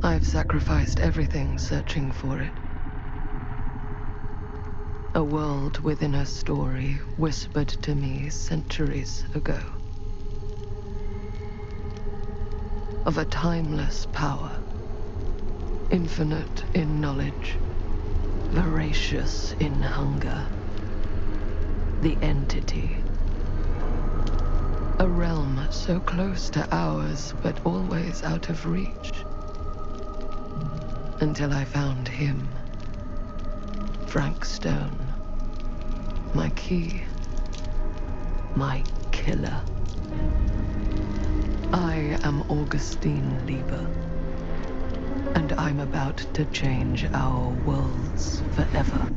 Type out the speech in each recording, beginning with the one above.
I've sacrificed everything searching for it. A world within a story whispered to me centuries ago. Of a timeless power, infinite in knowledge, voracious in hunger. The Entity. A realm so close to ours, but always out of reach. Until I found him. Frank Stone. My key. My killer. I am Augustine Lieber. And I'm about to change our worlds forever.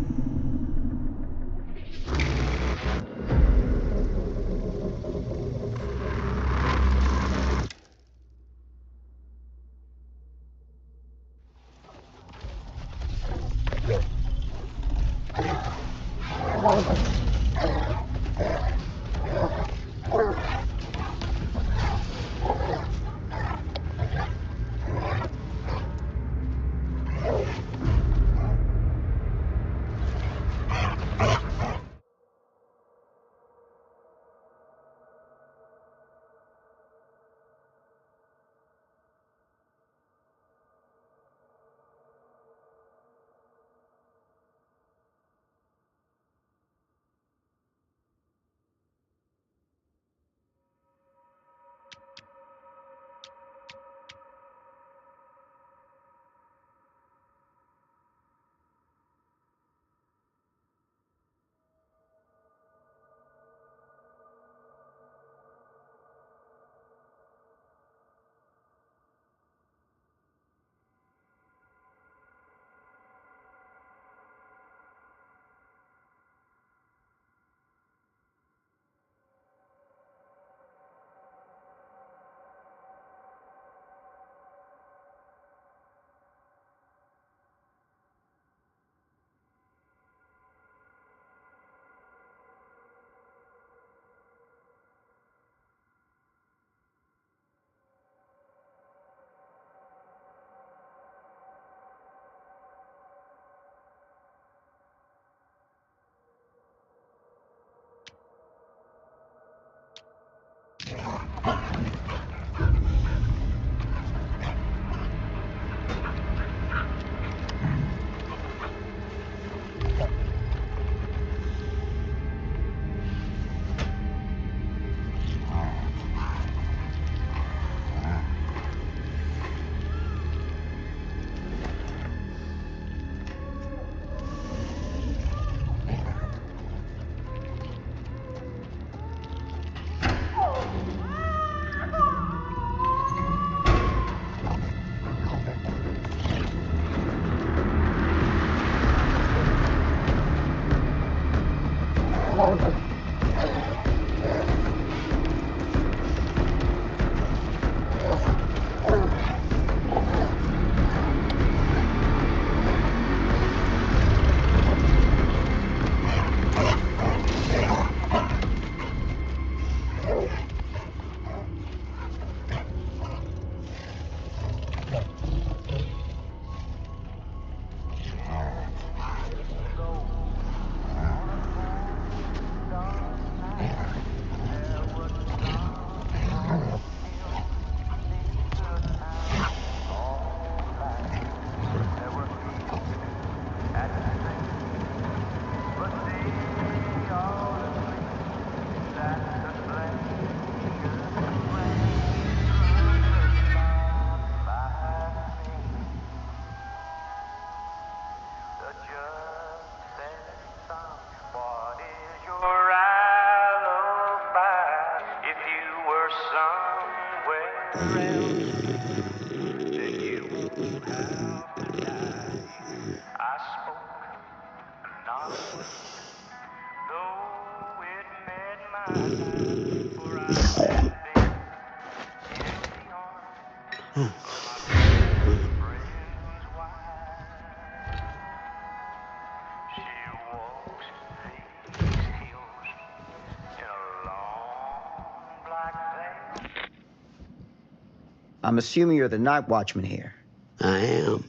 I'm assuming you're the night watchman here. I I am.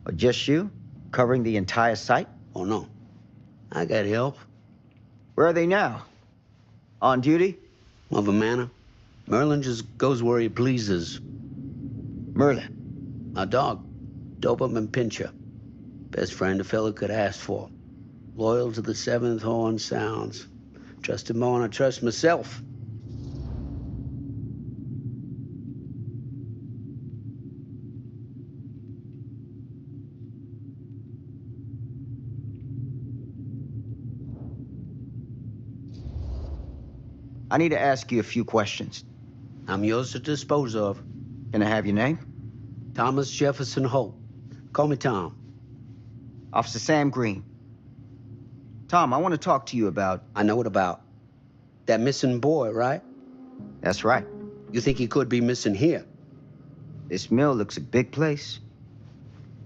Or just you? Covering the entire site? Oh, no. I got help. Where are they now? On duty? Of a manner. Merlin just goes where he pleases. Merlin? My dog. Doberman Pinscher. Best friend a fella could ask for. Loyal to the seventh horn sounds. Trust him more than I trust myself. I need to ask you a few questions. I'm yours to dispose of. Can I have your name? Thomas Jefferson Holt. Call me Tom. Officer Sam Green. Tom, I want to talk to you about... I know what about. That missing boy, right? That's right. You think he could be missing here? This mill looks a big place.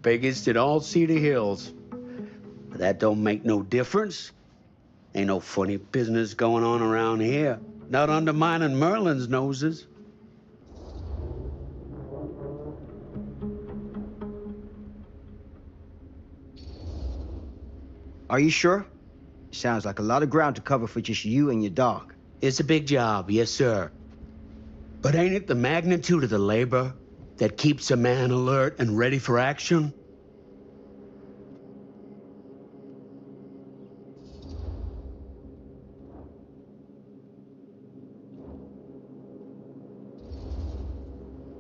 Biggest in all Cedar Hills. But that don't make no difference. Ain't no funny business going on around here. Not undermining Merlin's noses. Are you sure? Sounds like a lot of ground to cover for just you and your dog. It's a big job, yes, sir. But ain't it the magnitude of the labor that keeps a man alert and ready for action?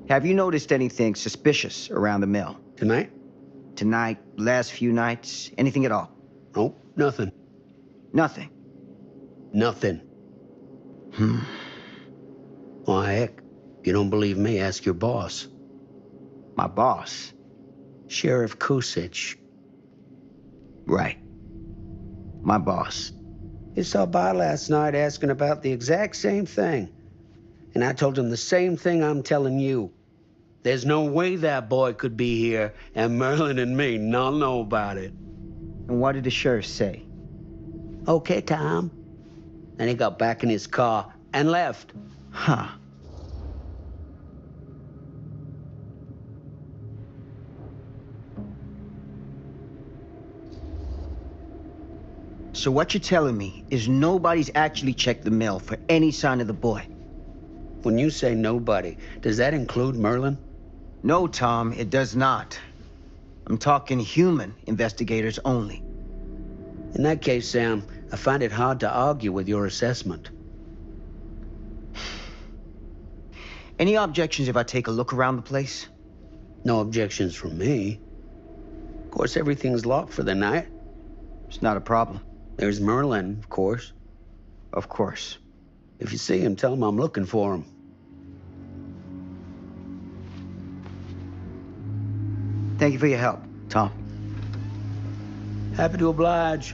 Have you noticed anything suspicious around the mill? Tonight? Tonight, last few nights, anything at all? Nope, nothing. Nothing. Nothing. Why, heck, if you don't believe me, ask your boss. My boss? Sheriff Kusich. Right. My boss. He stopped by last night asking about the exact same thing. And I told him the same thing I'm telling you. There's no way that boy could be here, and Merlin and me not know about it. And what did the sheriff say? Okay, Tom. And he got back in his car and left. Huh. So what you're telling me is nobody's actually checked the mill for any sign of the boy? When you say nobody, does that include Merlin? No, Tom, it does not. I'm talking human investigators only. In that case, Sam, I find it hard to argue with your assessment. Any objections if I take a look around the place? No objections from me. Of course, everything's locked for the night. It's not a problem. There's Merlin, of course. Of course. If you see him, tell him I'm looking for him. Thank you for your help, Tom. Happy to oblige.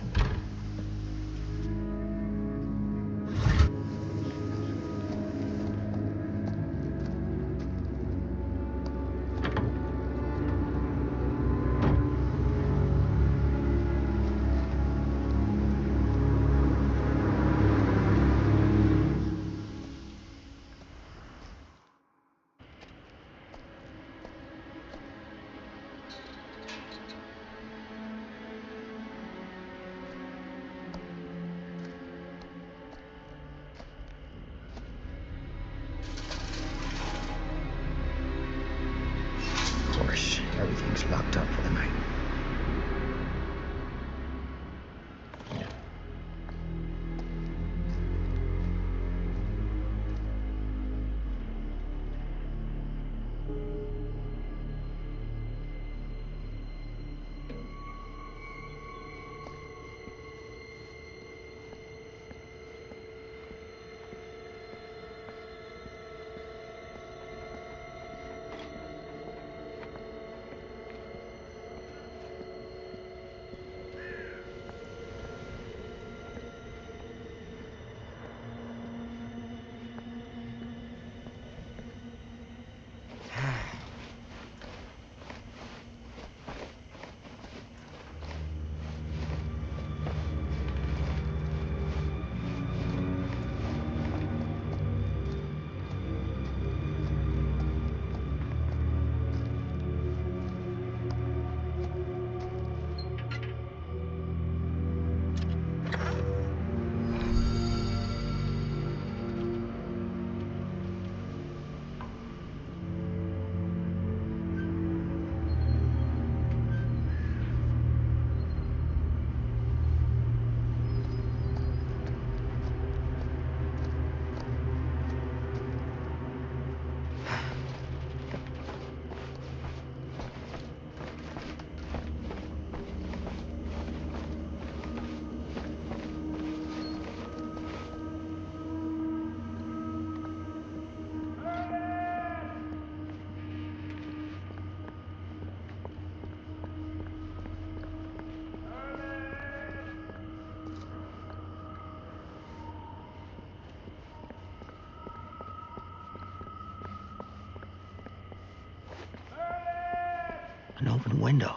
open window.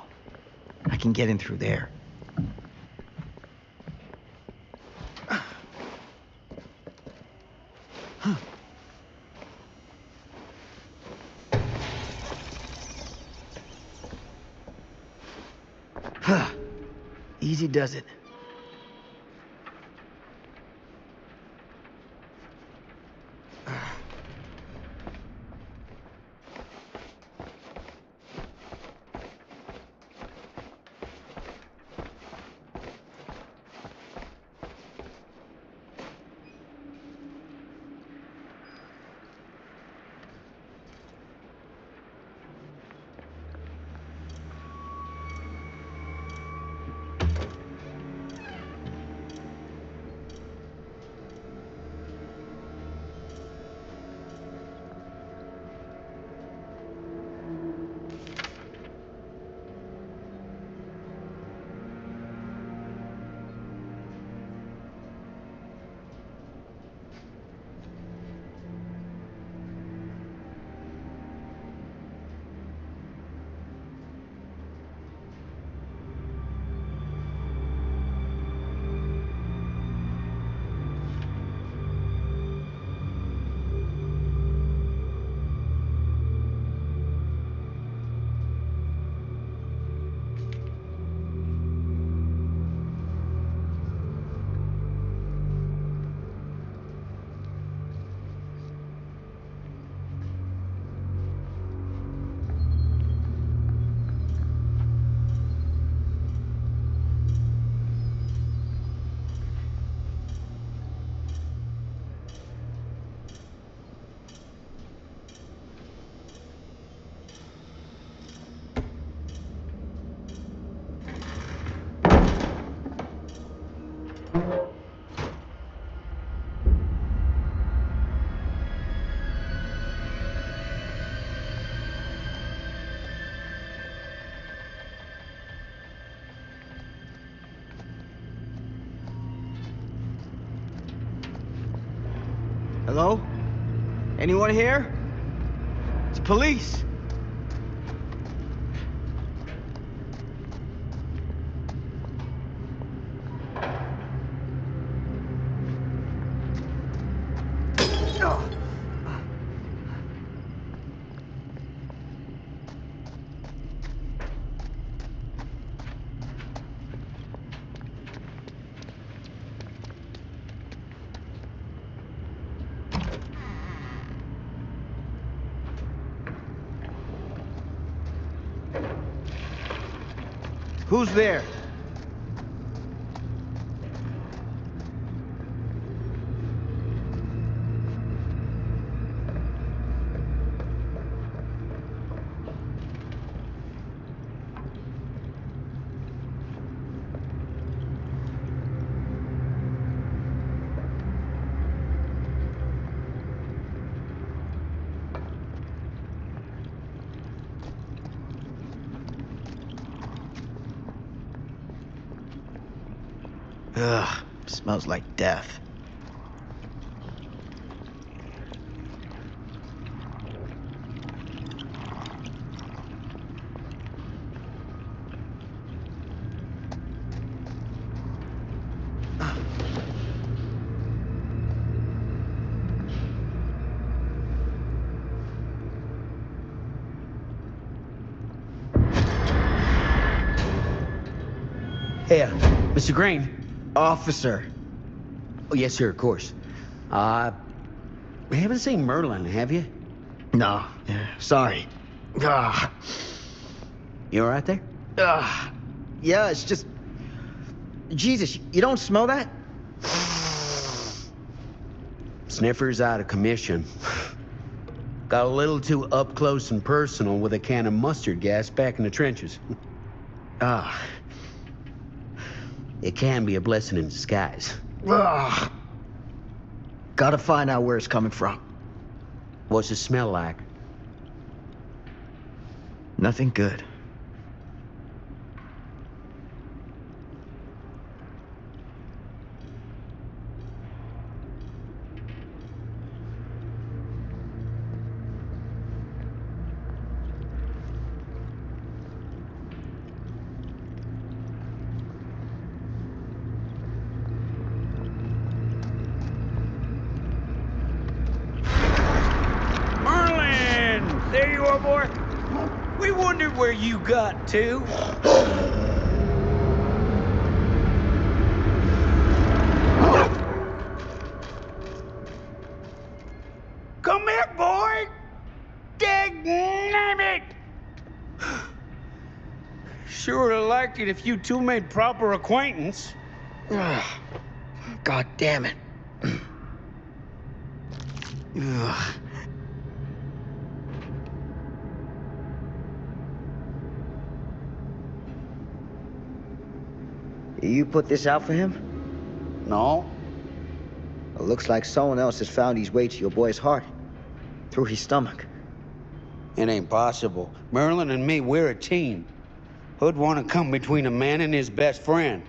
I can get in through there. Easy does it. Hello? Anyone here? It's police. Who's there? Ugh, smells like death. Hey, Mr. Green. Officer. Oh, yes, sir, of course. We haven't seen Merlin, have you? No, sorry. Ah, You all right there? yeah, it's just... Jesus, you don't smell that? Sniffer's out of commission. Got a little too up close and personal with a can of mustard gas back in the trenches. Ah. It can be a blessing in disguise. Ugh. Gotta find out where it's coming from. What's it smell like? Nothing good. There you are, boy. We wondered where you got to. Come here, boy! Dang it! Sure would have liked it if you two made proper acquaintance. God damn it. Ugh. You put this out for him? No? It looks like someone else has found his way to your boy's heart. Through his stomach. It ain't possible. Merlin and me, we're a team. Who'd want to come between a man and his best friend?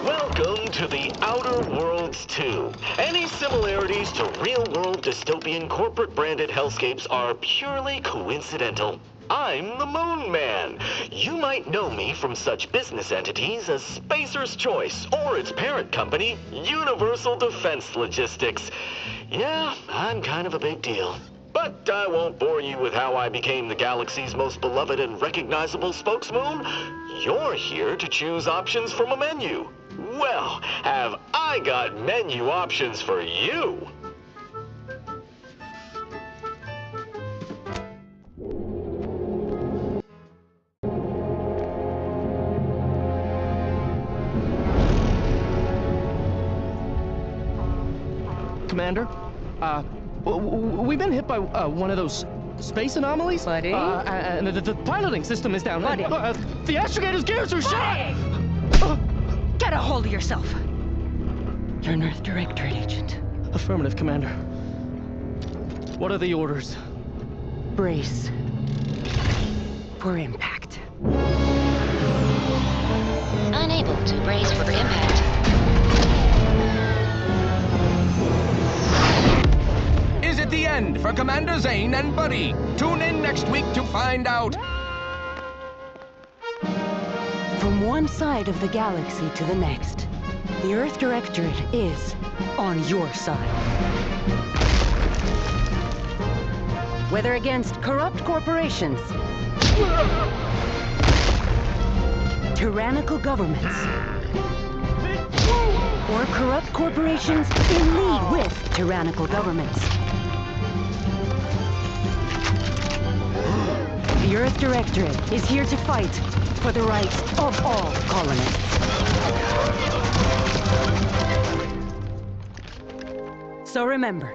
Welcome to the Outer Worlds 2. Any similarities to real-world dystopian corporate-branded hellscapes are purely coincidental. I'm the Moon Man. You might know me from such business entities as Spacer's Choice or its parent company, Universal Defense Logistics. Yeah, I'm kind of a big deal. But I won't bore you with how I became the galaxy's most beloved and recognizable spokesmoon. You're here to choose options from a menu. Well, have I got menu options for you? Commander, we've been hit by one of those space anomalies. Buddy? And the piloting system is down. Buddy? The astrogator's gears are shot! Get a hold of yourself. You're an Earth Directorate agent. Affirmative, Commander. What are the orders? Brace for impact. Unable to brace for impact. Is it the end for Commander Zane and Buddy? Tune in next week to find out. From one side of the galaxy to the next, the Earth Directorate is on your side. Whether against corrupt corporations, tyrannical governments, or corrupt corporations in league with tyrannical governments, the Earth Directorate is here to fight for the rights of all colonists. So remember,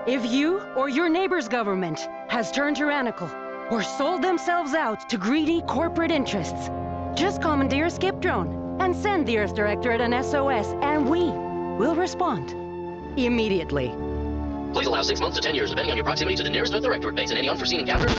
if you or your neighbor's government has turned tyrannical or sold themselves out to greedy corporate interests, just commandeer a skip drone and send the Earth Directorate an SOS, and we will respond immediately. Please allow 6 months to 10 years, depending on your proximity to the nearest Earth Directorate base and any unforeseen encounter.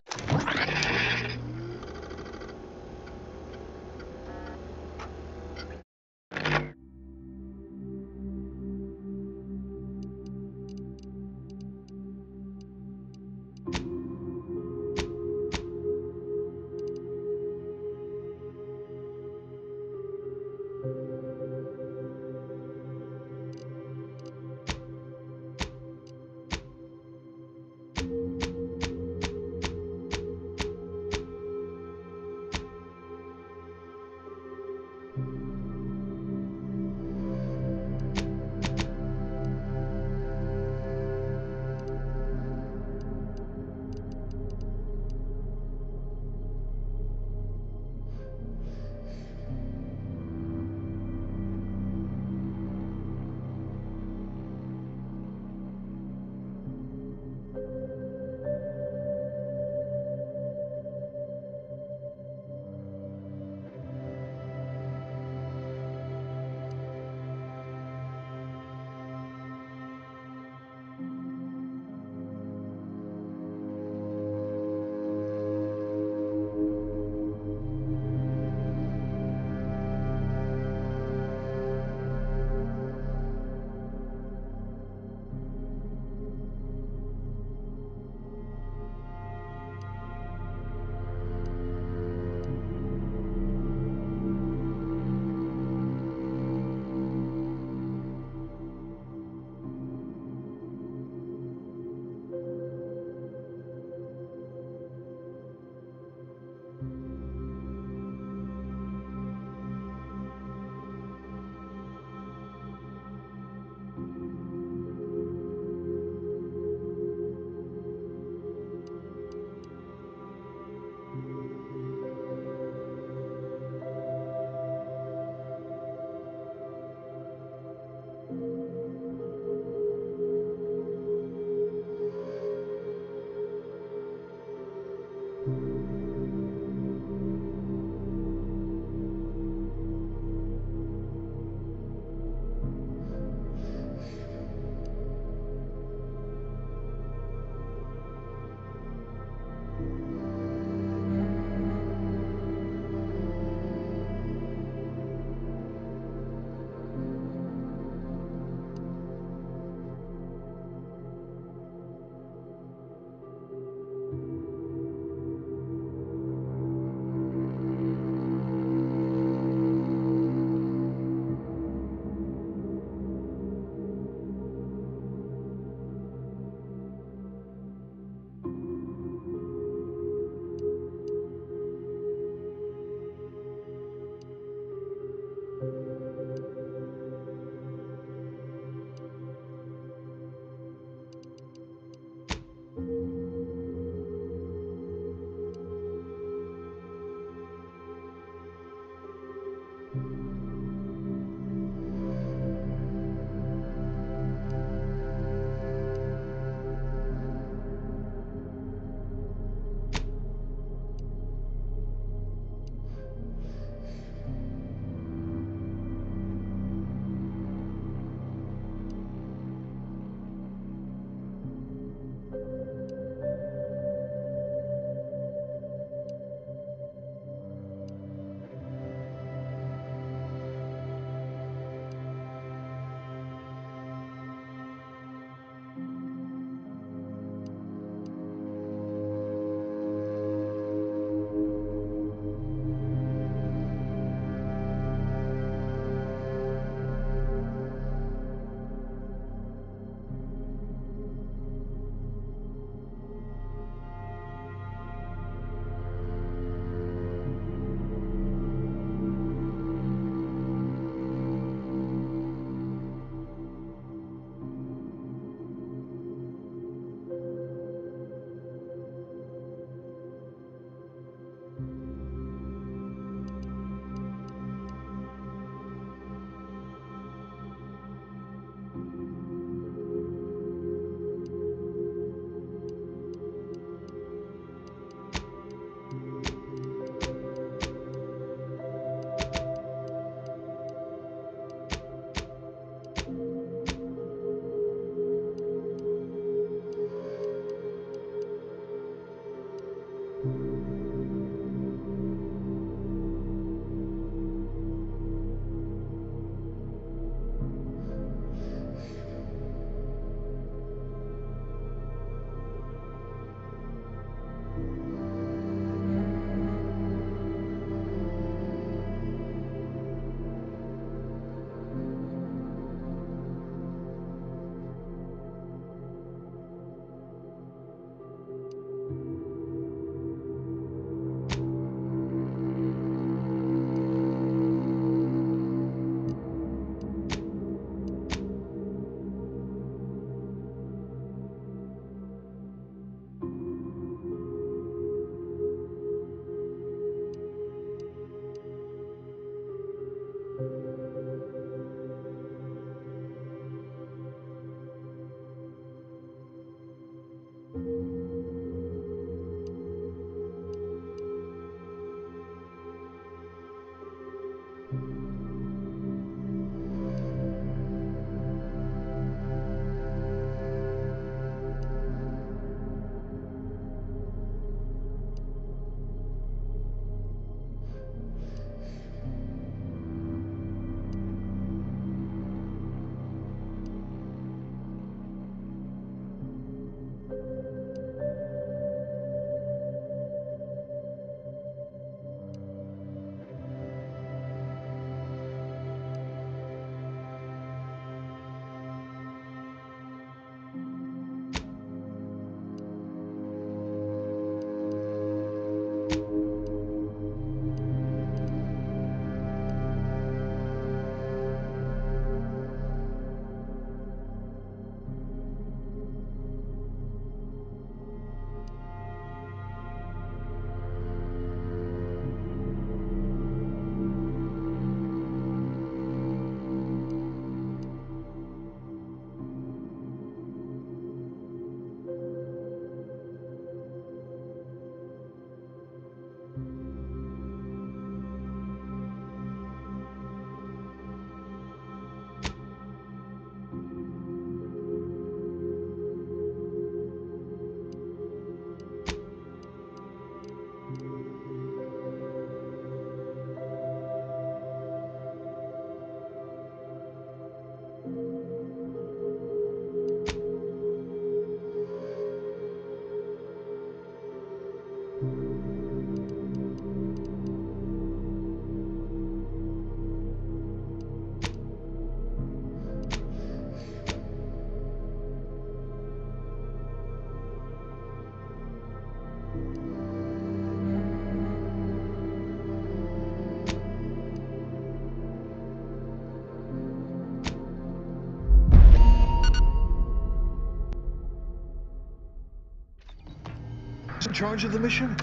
in charge of the mission?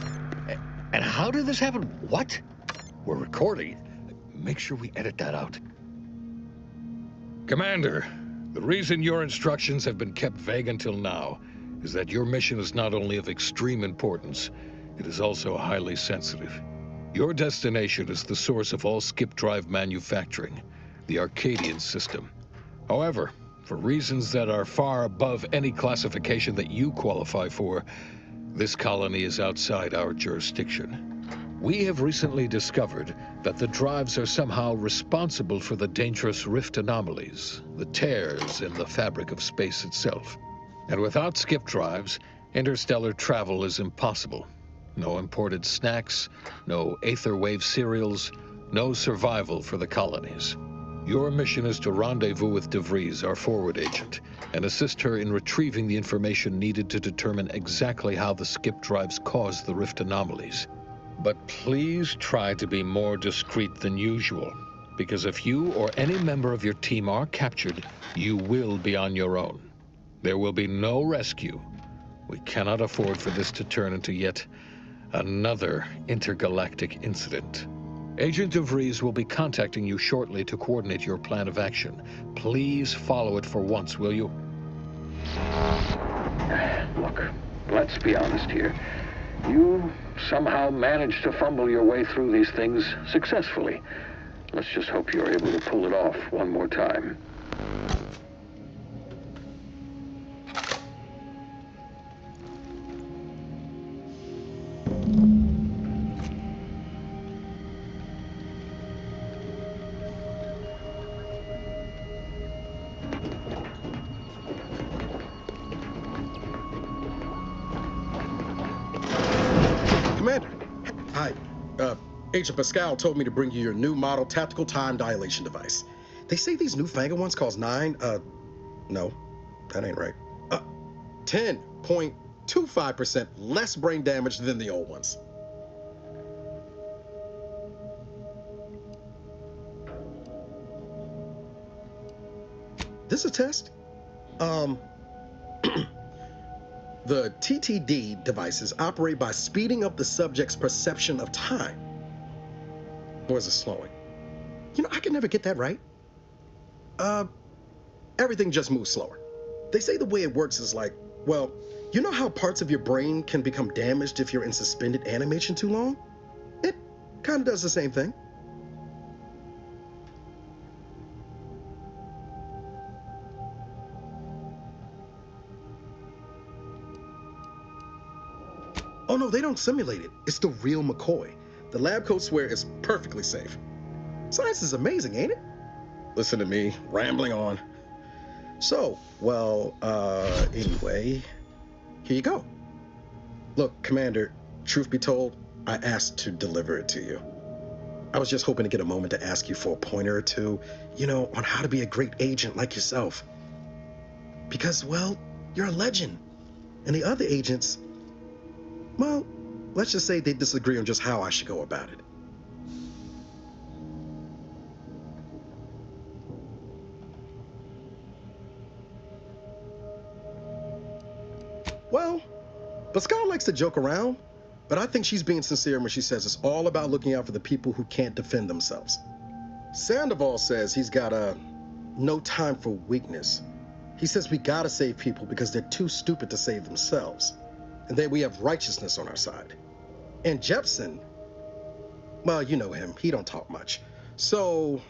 And how did this happen? What? We're recording. Make sure we edit that out. Commander, the reason your instructions have been kept vague until now is that your mission is not only of extreme importance, it is also highly sensitive. Your destination is the source of all skip drive manufacturing, the Arcadian system. However, for reasons that are far above any classification that you qualify for, this colony is outside our jurisdiction. We have recently discovered that the drives are somehow responsible for the dangerous rift anomalies, the tears in the fabric of space itself. And without skip drives, interstellar travel is impossible. No imported snacks, no aether wave cereals, no survival for the colonies. Your mission is to rendezvous with DeVries, our forward agent, and assist her in retrieving the information needed to determine exactly how the skip drives cause the rift anomalies. But please try to be more discreet than usual, because if you or any member of your team are captured, you will be on your own. There will be no rescue. We cannot afford for this to turn into yet another intergalactic incident. Agent DeVries will be contacting you shortly to coordinate your plan of action. Please follow it for once, will you? Look, let's be honest here. You somehow managed to fumble your way through these things successfully. Let's just hope you're able to pull it off one more time. Commander, hi. Agent Pascal told me to bring you your new model tactical time dilation device. They say these newfangled ones cost no, that ain't right. 10.25% less brain damage than the old ones. This a test? The TTD devices operate by speeding up the subject's perception of time. Or is it slowing? You know, I can never get that right. Everything just moves slower. They say the way it works is like, well, you know how parts of your brain can become damaged if you're in suspended animation too long? It kind of does the same thing. Oh no, they don't simulate it. It's the real McCoy. The lab coats swear it's perfectly safe. Science is amazing, ain't it? Listen to me, rambling on. So, well, anyway, here you go. Look, Commander, truth be told, I asked to deliver it to you. I was just hoping to get a moment to ask you for a pointer or two, you know, on how to be a great agent like yourself. Because, well, you're a legend. And the other agents, well, let's just say they disagree on just how I should go about it. Well, Pascal likes to joke around, but I think she's being sincere when she says it's all about looking out for the people who can't defend themselves. Sandoval says he's got no time for weakness. He says we gotta save people because they're too stupid to save themselves. And then we have righteousness on our side. And Jepson, well, you know him, he don't talk much. So,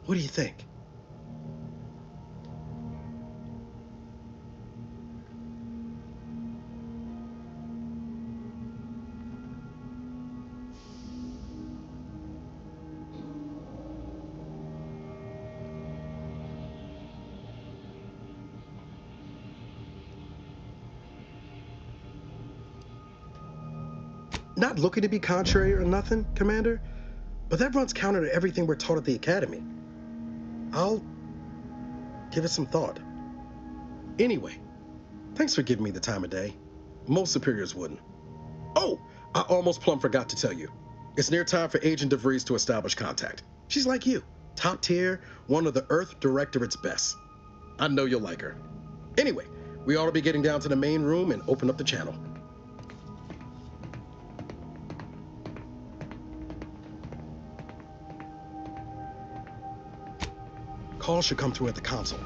what do you think? Not looking to be contrary or nothing, Commander, but that runs counter to everything we're taught at the Academy. I'll give it some thought. Anyway, thanks for giving me the time of day. Most superiors wouldn't. Oh, I almost plumb forgot to tell you. It's near time for Agent DeVries to establish contact. She's like you, top tier, one of the Earth Directorate's best. I know you'll like her. Anyway, we ought to be getting down to the main room and open up the channel. call should come through at the console.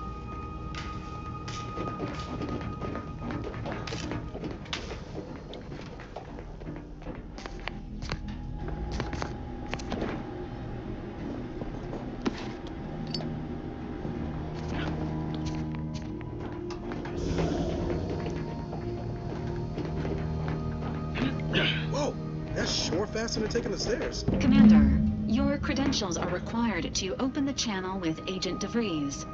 Whoa, that's sure faster than taking the stairs. Commander, your credentials are required to open the channel with Agent DeVries.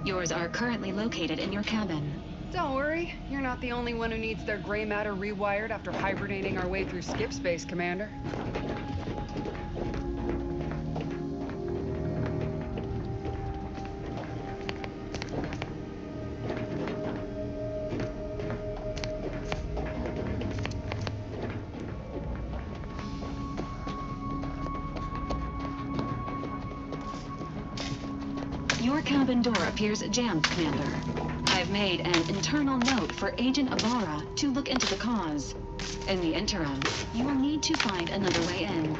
Yours are currently located in your cabin. Don't worry, you're not the only one who needs their gray matter rewired after hibernating our way through skip space, Commander. Your cabin door appears jammed, Commander. I've made an internal note for Agent Ibarra to look into the cause. In the interim, you will need to find another way in.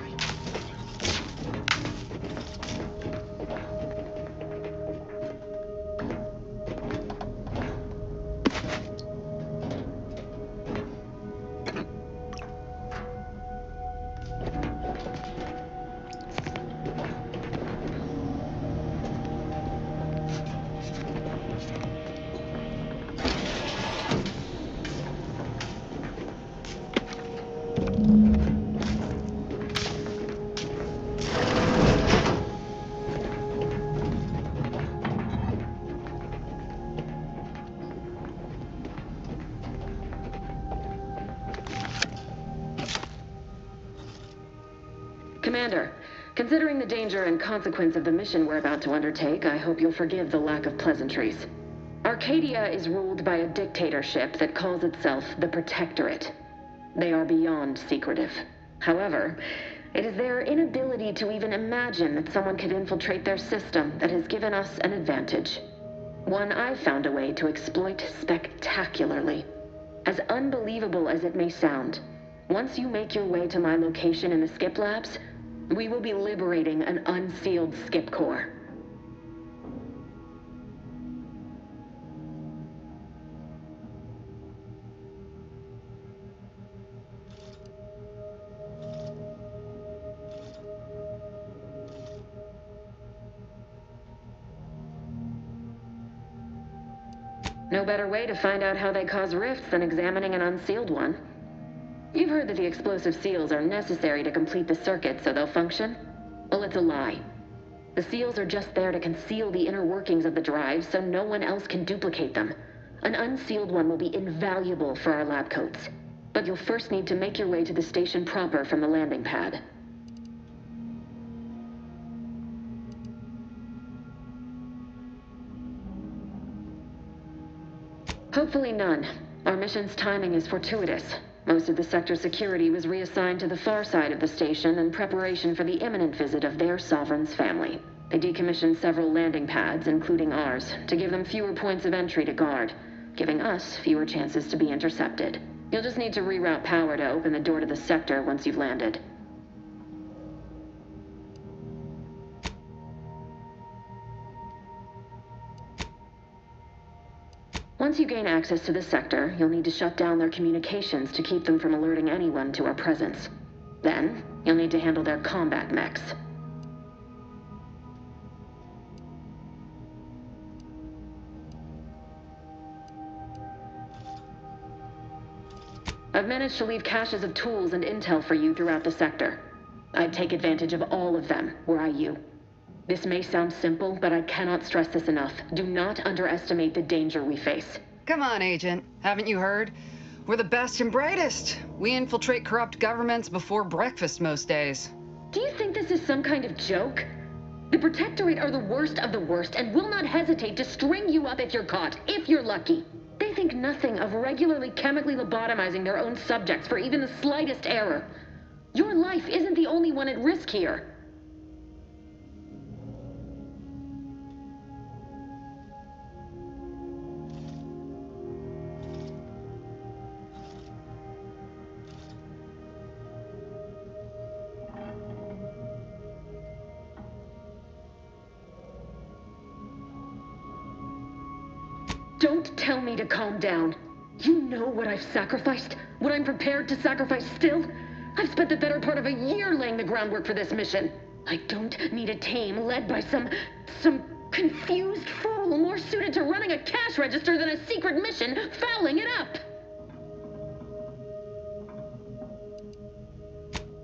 Commander, considering the danger and consequence of the mission we're about to undertake, I hope you'll forgive the lack of pleasantries. Arcadia is ruled by a dictatorship that calls itself the Protectorate. They are beyond secretive. However, it is their inability to even imagine that someone could infiltrate their system that has given us an advantage. One I've found a way to exploit spectacularly. As unbelievable as it may sound, once you make your way to my location in the Skip Labs, we will be liberating an unsealed Skip core. No better way to find out how they cause rifts than examining an unsealed one. You've heard that the explosive seals are necessary to complete the circuit so they'll function? Well, it's a lie. The seals are just there to conceal the inner workings of the drives so no one else can duplicate them. An unsealed one will be invaluable for our lab coats. But you'll first need to make your way to the station proper from the landing pad. Hopefully none. Our mission's timing is fortuitous. Most of the sector security was reassigned to the far side of the station in preparation for the imminent visit of their sovereign's family. They decommissioned several landing pads, including ours, to give them fewer points of entry to guard, giving us fewer chances to be intercepted. You'll just need to reroute power to open the door to the sector once you've landed. Once you gain access to the sector, you'll need to shut down their communications to keep them from alerting anyone to our presence. Then, you'll need to handle their combat mechs. I've managed to leave caches of tools and intel for you throughout the sector. I'd take advantage of all of them, were I you. This may sound simple, but I cannot stress this enough. Do not underestimate the danger we face. Come on, Agent. Haven't you heard? We're the best and brightest. We infiltrate corrupt governments before breakfast most days. Do you think this is some kind of joke? The Protectorate are the worst of the worst and will not hesitate to string you up if you're caught, if you're lucky. They think nothing of regularly chemically lobotomizing their own subjects for even the slightest error. Your life isn't the only one at risk here. Don't tell me to calm down. You know what I've sacrificed? What I'm prepared to sacrifice still? I've spent the better part of a year laying the groundwork for this mission. I don't need a team led by some confused fool more suited to running a cash register than a secret mission fouling it up.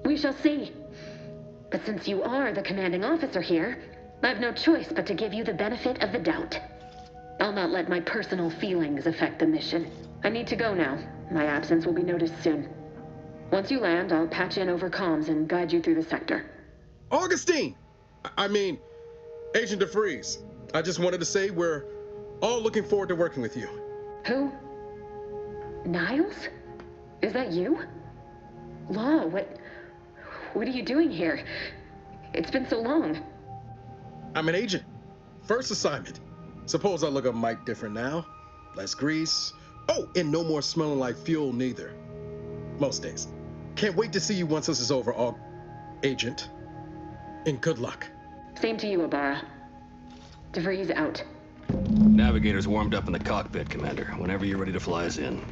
We shall see. But since you are the commanding officer here, I've no choice but to give you the benefit of the doubt. I'll not let my personal feelings affect the mission. I need to go now. My absence will be noticed soon. Once you land, I'll patch in over comms and guide you through the sector. Augustine! I mean, Agent DeFreeze. I just wanted to say we're all looking forward to working with you. Who? Niles? Is that you? Law, what are you doing here? It's been so long. I'm an agent. First assignment. Suppose I look a mite different now. Less grease. Oh, and no more smelling like fuel neither. Most days. Can't wait to see you once this is over, Agent. And good luck. Same to you, Abara. DeVries out. Navigator's warmed up in the cockpit, Commander. Whenever you're ready to fly us in.